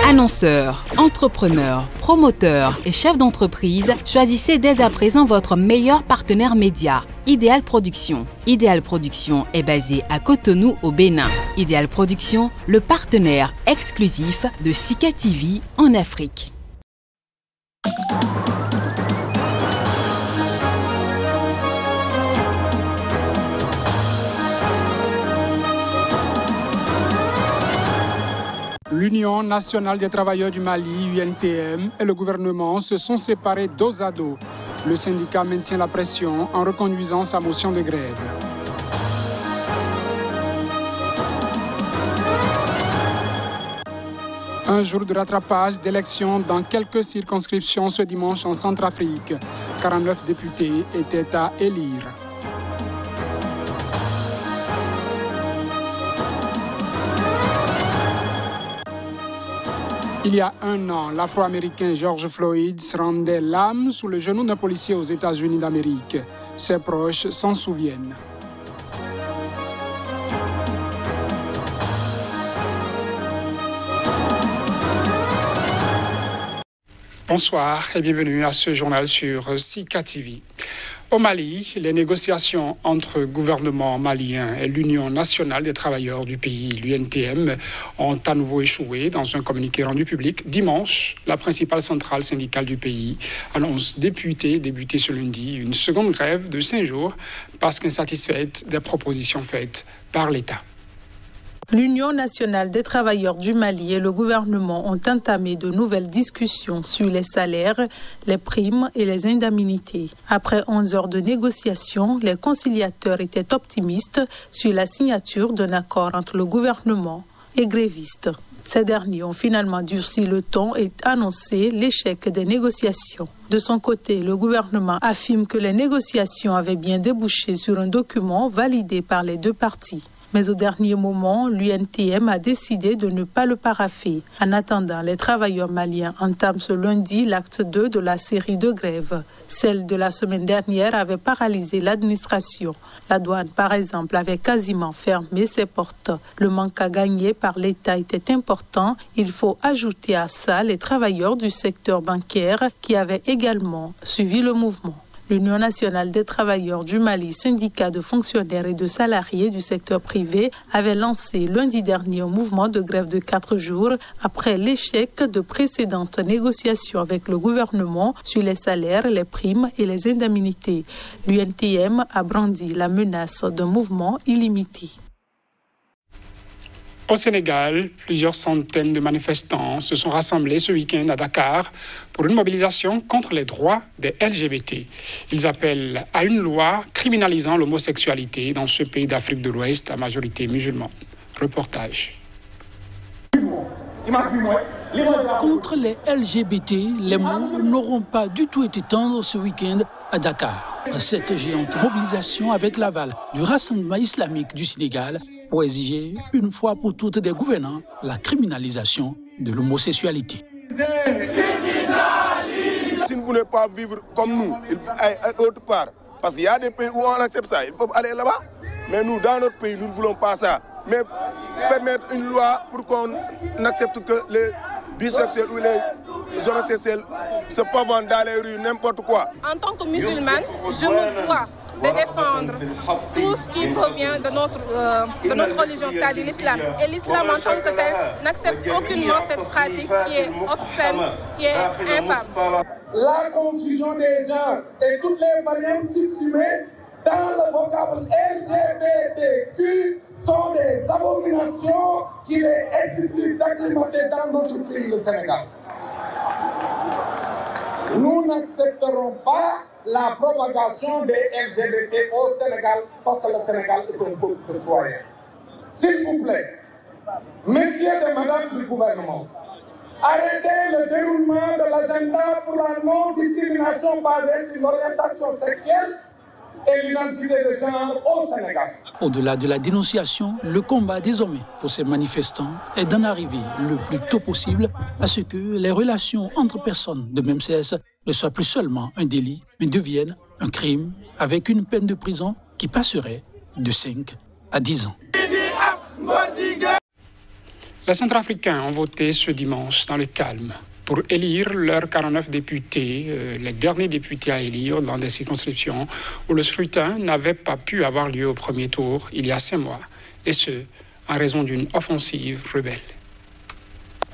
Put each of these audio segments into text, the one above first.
Annonceurs, entrepreneurs, promoteurs et chefs d'entreprise, choisissez dès à présent votre meilleur partenaire média, Idéal Production. Idéal Production est basé à Cotonou au Bénin. Idéal Production, le partenaire exclusif de Sika TV en Afrique. L'Union nationale des travailleurs du Mali, UNTM, et le gouvernement se sont séparés dos à dos. Le syndicat maintient la pression en reconduisant sa motion de grève. Un jour de rattrapage d'élections dans quelques circonscriptions ce dimanche en Centrafrique. 49 députés étaient à élire. Il y a un an, l'Afro-Américain George Floyd se rendait l'âme sous le genou d'un policier aux États-Unis d'Amérique. Ses proches s'en souviennent. Bonsoir et bienvenue à ce journal sur Sika TV. Au Mali, les négociations entre le gouvernement malien et l'Union nationale des travailleurs du pays, l'UNTM, ont à nouveau échoué. Dans un communiqué rendu public dimanche, la principale centrale syndicale du pays annonce débuter ce lundi une seconde grève de 5 jours parce qu'insatisfaite des propositions faites par l'État. L'Union nationale des travailleurs du Mali et le gouvernement ont entamé de nouvelles discussions sur les salaires, les primes et les indemnités. Après 11 heures de négociations, les conciliateurs étaient optimistes sur la signature d'un accord entre le gouvernement et grévistes. Ces derniers ont finalement durci le ton et annoncé l'échec des négociations. De son côté, le gouvernement affirme que les négociations avaient bien débouché sur un document validé par les deux parties. Mais au dernier moment, l'UNTM a décidé de ne pas le parapher. En attendant, les travailleurs maliens entament ce lundi l'acte 2 de la série de grèves. Celle de la semaine dernière avait paralysé l'administration. La douane, par exemple, avait quasiment fermé ses portes. Le manque à gagner par l'État était important. Il faut ajouter à ça les travailleurs du secteur bancaire qui avaient également suivi le mouvement. L'Union nationale des travailleurs du Mali, syndicat de fonctionnaires et de salariés du secteur privé, avait lancé lundi dernier un mouvement de grève de 4 jours après l'échec de précédentes négociations avec le gouvernement sur les salaires, les primes et les indemnités. L'UNTM a brandi la menace d'un mouvement illimité. Au Sénégal, plusieurs centaines de manifestants se sont rassemblés ce week-end à Dakar pour une mobilisation contre les droits des LGBT. Ils appellent à une loi criminalisant l'homosexualité dans ce pays d'Afrique de l'Ouest à majorité musulmane. Reportage. Contre les LGBT, les mots n'auront pas du tout été tendres ce week-end à Dakar. Cette géante mobilisation avec l'aval du Rassemblement islamique du Sénégal pour exiger une fois pour toutes des gouvernants la criminalisation de l'homosexualité. Si vous ne voulez pas vivre comme nous, il faut aller autre part. Parce qu'il y a des pays où on accepte ça, il faut aller là-bas. Mais nous, dans notre pays, nous ne voulons pas ça. Mais permettre une loi pour qu'on n'accepte que les bisexuels ou les homosexuels se peuvent vendre dans les rues, n'importe quoi. En tant que musulmane, je me dois de défendre tout ce qui provient de notre religion, c'est-à-dire l'islam. Et l'islam en tant que tel n'accepte aucunement cette pratique qui est obscène, qui est infâme. La confusion des genres et toutes les variantes supprimées dans le vocable LGBTQ sont des abominations qu'il est exigeable d'acclimater dans notre pays, le Sénégal. Nous n'accepterons pas la propagation des LGBT au Sénégal parce que le Sénégal est un peuple de croyants. S'il vous plaît, messieurs et madame du gouvernement, arrêtez le déroulement de l'agenda pour la non-discrimination basée sur l'orientation sexuelle et l'identité de genre au Sénégal. Au-delà de la dénonciation, le combat désormais pour ces manifestants est d'en arriver le plus tôt possible à ce que les relations entre personnes de même sexe ne soient plus seulement un délit, mais deviennent un crime avec une peine de prison qui passerait de 5 à 10 ans. Les Centrafricains ont voté ce dimanche dans le calme pour élire leurs 49 députés, les derniers députés à élire dans des circonscriptions où le scrutin n'avait pas pu avoir lieu au premier tour il y a 5 mois, et ce, en raison d'une offensive rebelle.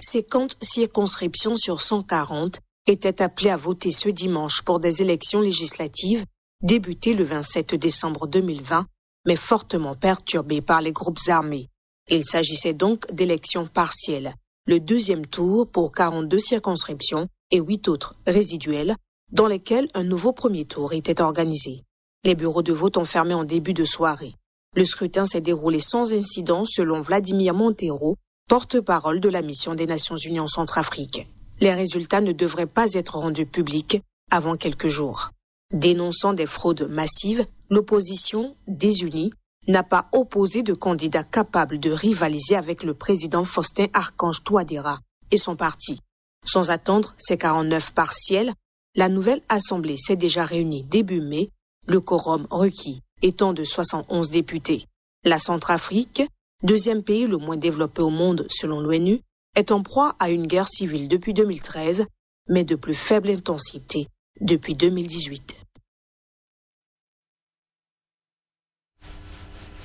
50 circonscriptions sur 140 étaient appelées à voter ce dimanche pour des élections législatives débutées le 27 décembre 2020, mais fortement perturbées par les groupes armés. Il s'agissait donc d'élections partielles, le deuxième tour pour 42 circonscriptions et 8 autres résiduelles, dans lesquelles un nouveau premier tour était organisé. Les bureaux de vote ont fermé en début de soirée. Le scrutin s'est déroulé sans incident selon Vladimir Montero, porte-parole de la mission des Nations Unies en Centrafrique. Les résultats ne devraient pas être rendus publics avant quelques jours. Dénonçant des fraudes massives, l'opposition, désunie, n'a pas opposé de candidat capable de rivaliser avec le président Faustin Archange Touadéra et son parti. Sans attendre ces 49 partiels, la nouvelle Assemblée s'est déjà réunie début mai, le quorum requis étant de 71 députés. La Centrafrique, deuxième pays le moins développé au monde selon l'ONU, est en proie à une guerre civile depuis 2013, mais de plus faible intensité depuis 2018.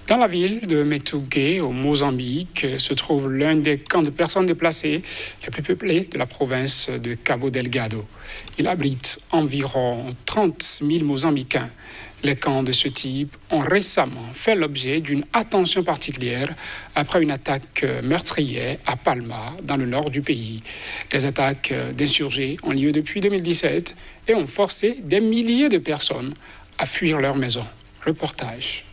Dans la ville de Metugue, au Mozambique, se trouve l'un des camps de personnes déplacées les plus peuplés de la province de Cabo Delgado. Il abrite environ 30 000 Mozambicains. Les camps de ce type ont récemment fait l'objet d'une attention particulière après une attaque meurtrière à Palma, dans le nord du pays. Des attaques d'insurgés ont lieu depuis 2017 et ont forcé des milliers de personnes à fuir leur maison. Reportage.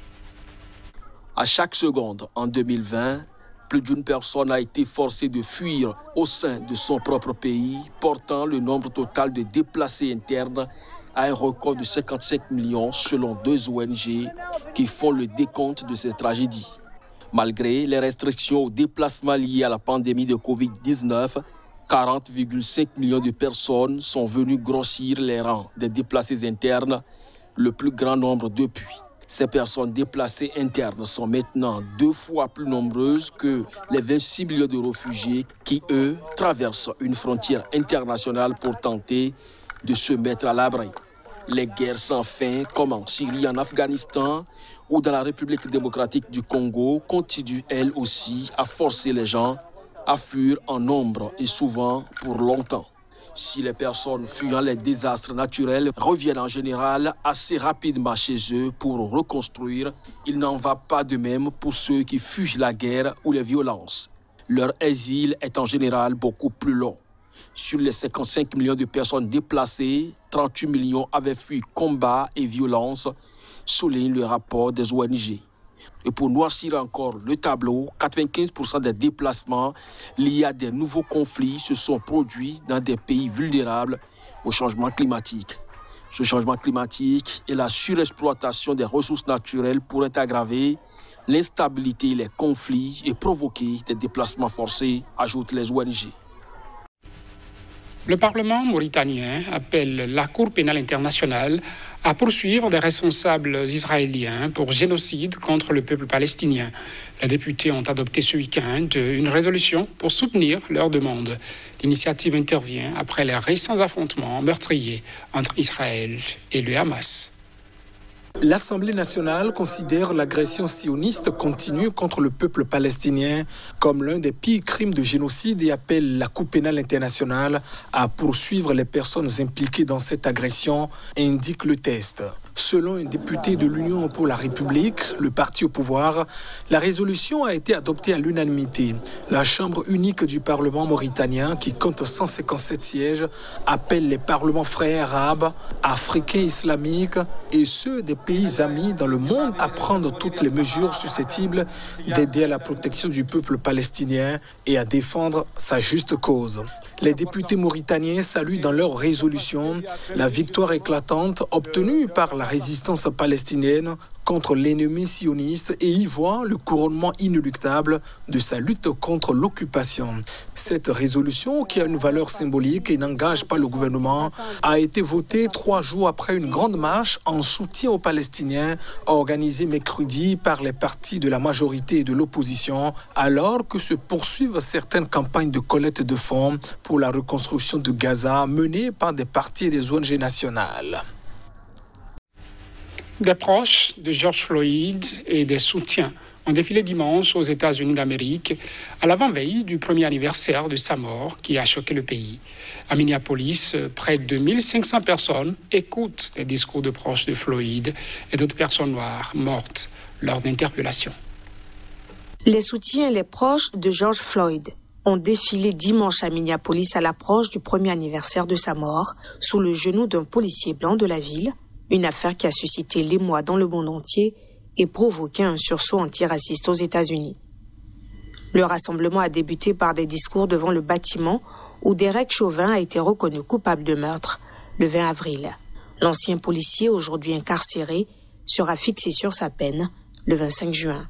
À chaque seconde, en 2020, plus d'une personne a été forcée de fuir au sein de son propre pays, portant le nombre total de déplacés internes à un record de 55 millions selon 2 ONG qui font le décompte de ces tragédies. Malgré les restrictions aux déplacements liés à la pandémie de Covid-19, 40,5 millions de personnes sont venues grossir les rangs des déplacés internes, le plus grand nombre depuis. Ces personnes déplacées internes sont maintenant 2 fois plus nombreuses que les 26 millions de réfugiés qui, eux, traversent une frontière internationale pour tenter de se mettre à l'abri. Les guerres sans fin, comme en Syrie, en Afghanistan ou dans la République démocratique du Congo, continuent elles aussi à forcer les gens à fuir en nombre et souvent pour longtemps. Si les personnes fuyant les désastres naturels reviennent en général assez rapidement chez eux pour reconstruire, il n'en va pas de même pour ceux qui fuient la guerre ou les violences. Leur exil est en général beaucoup plus long. Sur les 55 millions de personnes déplacées, 38 millions avaient fui combat et violence, souligne le rapport des ONG. Et pour noircir encore le tableau, 95% des déplacements liés à des nouveaux conflits se sont produits dans des pays vulnérables au changement climatique. Ce changement climatique et la surexploitation des ressources naturelles pourraient aggraver l'instabilité, les conflits et provoquer des déplacements forcés, ajoutent les ONG. Le Parlement mauritanien appelle la Cour pénale internationale à poursuivre des responsables israéliens pour génocide contre le peuple palestinien. Les députés ont adopté ce week-end une résolution pour soutenir leur demande. L'initiative intervient après les récents affrontements meurtriers entre Israël et le Hamas. L'Assemblée nationale considère l'agression sioniste continue contre le peuple palestinien comme l'un des pires crimes de génocide et appelle la Cour pénale internationale à poursuivre les personnes impliquées dans cette agression, indique le texte. Selon un député de l'Union pour la République, le parti au pouvoir, la résolution a été adoptée à l'unanimité. La Chambre unique du Parlement mauritanien, qui compte 157 sièges, appelle les parlements frères arabes, africains, islamiques et ceux des pays amis dans le monde à prendre toutes les mesures susceptibles d'aider à la protection du peuple palestinien et à défendre sa juste cause. Les députés mauritaniens saluent dans leur résolution la victoire éclatante obtenue par la la résistance palestinienne contre l'ennemi sioniste et y voit le couronnement inéluctable de sa lutte contre l'occupation. Cette résolution, qui a une valeur symbolique et n'engage pas le gouvernement, a été votée 3 jours après une grande marche en soutien aux Palestiniens organisée mercredi par les partis de la majorité et de l'opposition, alors que se poursuivent certaines campagnes de collecte de fonds pour la reconstruction de Gaza menées par des partis et des ONG nationales. Des proches de George Floyd et des soutiens ont défilé dimanche aux États-Unis d'Amérique à l'avant-veille du premier anniversaire de sa mort qui a choqué le pays. À Minneapolis, près de 1500 personnes écoutent les discours de proches de Floyd et d'autres personnes noires mortes lors d'interpellations. Les soutiens et les proches de George Floyd ont défilé dimanche à Minneapolis à l'approche du premier anniversaire de sa mort sous le genou d'un policier blanc de la ville, une affaire qui a suscité l'émoi dans le monde entier et provoqué un sursaut antiraciste aux États-Unis. Le rassemblement a débuté par des discours devant le bâtiment où Derek Chauvin a été reconnu coupable de meurtre le 20 avril. L'ancien policier, aujourd'hui incarcéré, sera fixé sur sa peine le 25 juin.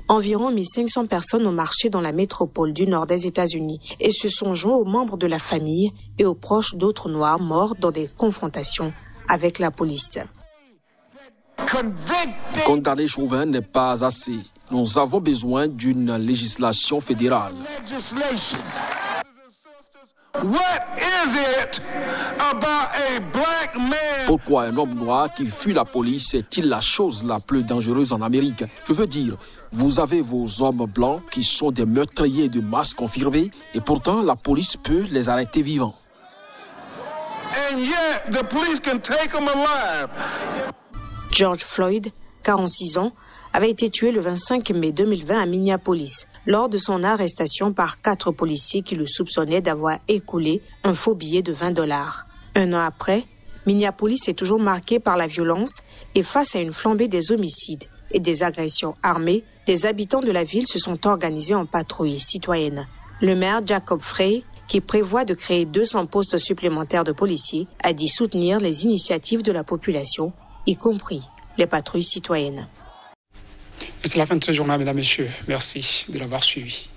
Environ 1500 personnes ont marché dans la métropole du nord des États-Unis et se sont joints aux membres de la famille et aux proches d'autres Noirs morts dans des confrontations avec la police. Condamner Chauvin n'est pas assez. Nous avons besoin d'une législation fédérale. Pourquoi un homme noir qui fuit la police est-il la chose la plus dangereuse en Amérique? Je veux dire, vous avez vos hommes blancs qui sont des meurtriers de masse confirmés et pourtant la police peut les arrêter vivants. George Floyd, 46 ans, avait été tué le 25 mai 2020 à Minneapolis lors de son arrestation par 4 policiers qui le soupçonnaient d'avoir écoulé un faux billet de $20. Un an après, Minneapolis est toujours marqué par la violence et face à une flambée des homicides et des agressions armées, des habitants de la ville se sont organisés en patrouille citoyenne. Le maire Jacob Frey, qui prévoit de créer 200 postes supplémentaires de policiers, a dit soutenir les initiatives de la population, y compris les patrouilles citoyennes. Et c'est la fin de ce journal, mesdames et messieurs. Merci de l'avoir suivi.